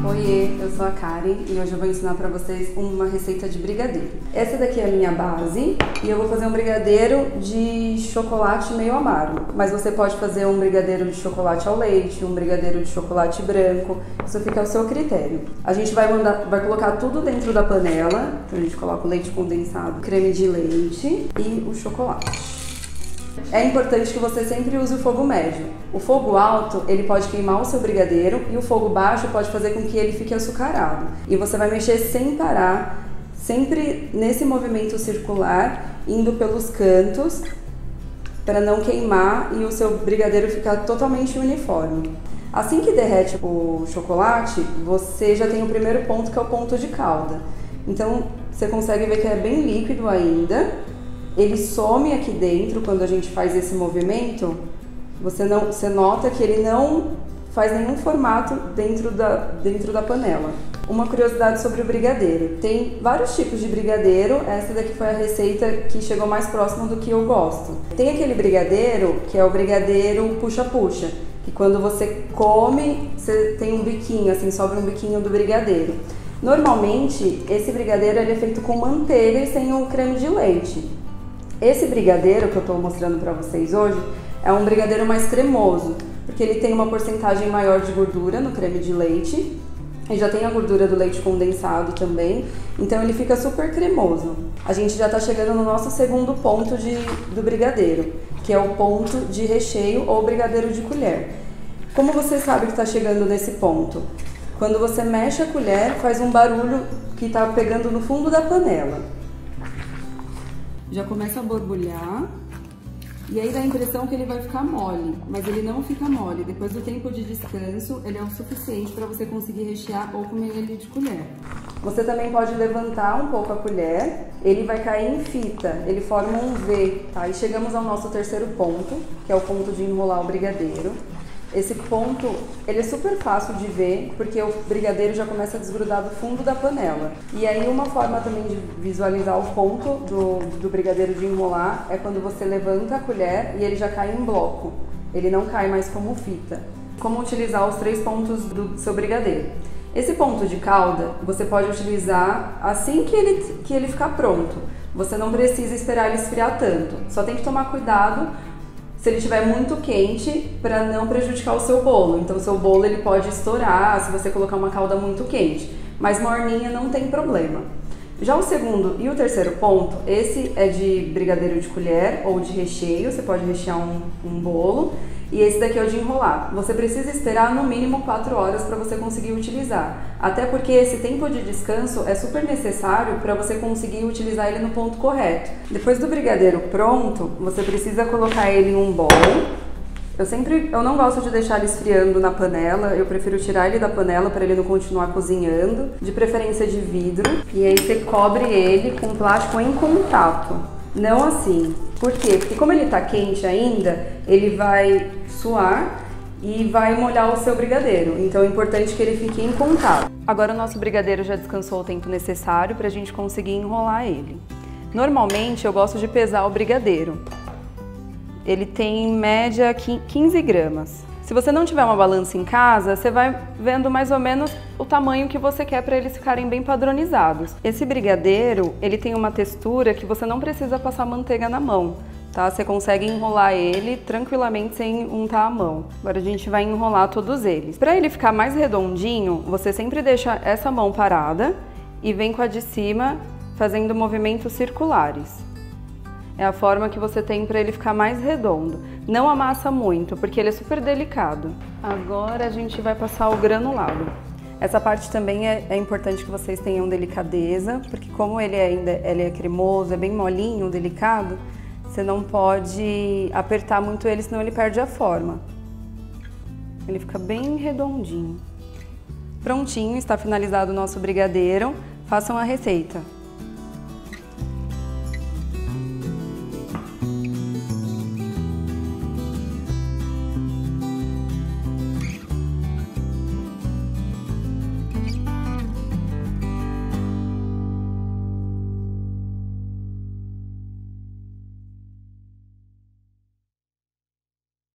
Oiê, eu sou a Karen e hoje eu vou ensinar pra vocês uma receita de brigadeiro. Essa daqui é a minha base e eu vou fazer um brigadeiro de chocolate meio amargo. Mas você pode fazer um brigadeiro de chocolate ao leite, um brigadeiro de chocolate branco, isso fica ao seu critério. A gente vai colocar tudo dentro da panela, então a gente coloca o leite condensado, creme de leite e o chocolate. É importante que você sempre use o fogo médio. O fogo alto, ele pode queimar o seu brigadeiro e o fogo baixo pode fazer com que ele fique açucarado. E você vai mexer sem parar, sempre nesse movimento circular, indo pelos cantos, para não queimar e o seu brigadeiro ficar totalmente uniforme. Assim que derrete o chocolate, você já tem o primeiro ponto, que é o ponto de calda. Então, você consegue ver que é bem líquido ainda. Ele some aqui dentro quando a gente faz esse movimento. Você nota que ele não faz nenhum formato dentro da panela. Uma curiosidade sobre o brigadeiro. Tem vários tipos de brigadeiro. Essa daqui foi a receita que chegou mais próximo do que eu gosto. Tem aquele brigadeiro que é o brigadeiro puxa-puxa, que quando você come, você tem um biquinho, assim, sobra um biquinho do brigadeiro. Normalmente, esse brigadeiro ele é feito com manteiga e sem o creme de leite. Esse brigadeiro que eu estou mostrando para vocês hoje é um brigadeiro mais cremoso, porque ele tem uma porcentagem maior de gordura no creme de leite e já tem a gordura do leite condensado também, então ele fica super cremoso. A gente já está chegando no nosso segundo ponto do brigadeiro, que é o ponto de recheio ou brigadeiro de colher. Como você sabe que está chegando nesse ponto? Quando você mexe a colher, faz um barulho que está pegando no fundo da panela. Já começa a borbulhar e aí dá a impressão que ele vai ficar mole, mas ele não fica mole. Depois do tempo de descanso, ele é o suficiente para você conseguir rechear ou comer ele de colher. Você também pode levantar um pouco a colher, ele vai cair em fita, ele forma um V, tá? E chegamos ao nosso terceiro ponto, que é o ponto de enrolar o brigadeiro. Esse ponto, ele é super fácil de ver, porque o brigadeiro já começa a desgrudar do fundo da panela. E aí uma forma também de visualizar o ponto do brigadeiro de enrolar é quando você levanta a colher e ele já cai em bloco. Ele não cai mais como fita. Como utilizar os 3 pontos do seu brigadeiro? Esse ponto de calda, você pode utilizar assim que ele ficar pronto. Você não precisa esperar ele esfriar tanto. Só tem que tomar cuidado se ele estiver muito quente, para não prejudicar o seu bolo. Então o seu bolo ele pode estourar se você colocar uma calda muito quente, mas morninha não tem problema. Já o segundo e o terceiro ponto, esse é de brigadeiro de colher ou de recheio, você pode rechear um bolo, e esse daqui é o de enrolar. Você precisa esperar no mínimo 4 horas para você conseguir utilizar, até porque esse tempo de descanso é super necessário para você conseguir utilizar ele no ponto correto. Depois do brigadeiro pronto, você precisa colocar ele em um bowl. Eu não gosto de deixar ele esfriando na panela, eu prefiro tirar ele da panela para ele não continuar cozinhando, de preferência de vidro. E aí você cobre ele com plástico em contato, não assim. Por quê? Porque como ele está quente ainda, ele vai suar e vai molhar o seu brigadeiro. Então é importante que ele fique em contato. Agora o nosso brigadeiro já descansou o tempo necessário para a gente conseguir enrolar ele. Normalmente eu gosto de pesar o brigadeiro. Ele tem em média 15 gramas. Se você não tiver uma balança em casa, você vai vendo mais ou menos o tamanho que você quer para eles ficarem bem padronizados. Esse brigadeiro, ele tem uma textura que você não precisa passar manteiga na mão, tá? Você consegue enrolar ele tranquilamente sem untar a mão. Agora a gente vai enrolar todos eles. Para ele ficar mais redondinho, você sempre deixa essa mão parada e vem com a de cima fazendo movimentos circulares. É a forma que você tem para ele ficar mais redondo. Não amassa muito, porque ele é super delicado. Agora a gente vai passar o granulado. Essa parte também é importante que vocês tenham delicadeza, porque como ele é cremoso, é bem molinho, delicado, você não pode apertar muito ele, senão ele perde a forma. Ele fica bem redondinho. Prontinho, está finalizado o nosso brigadeiro. Façam a receita.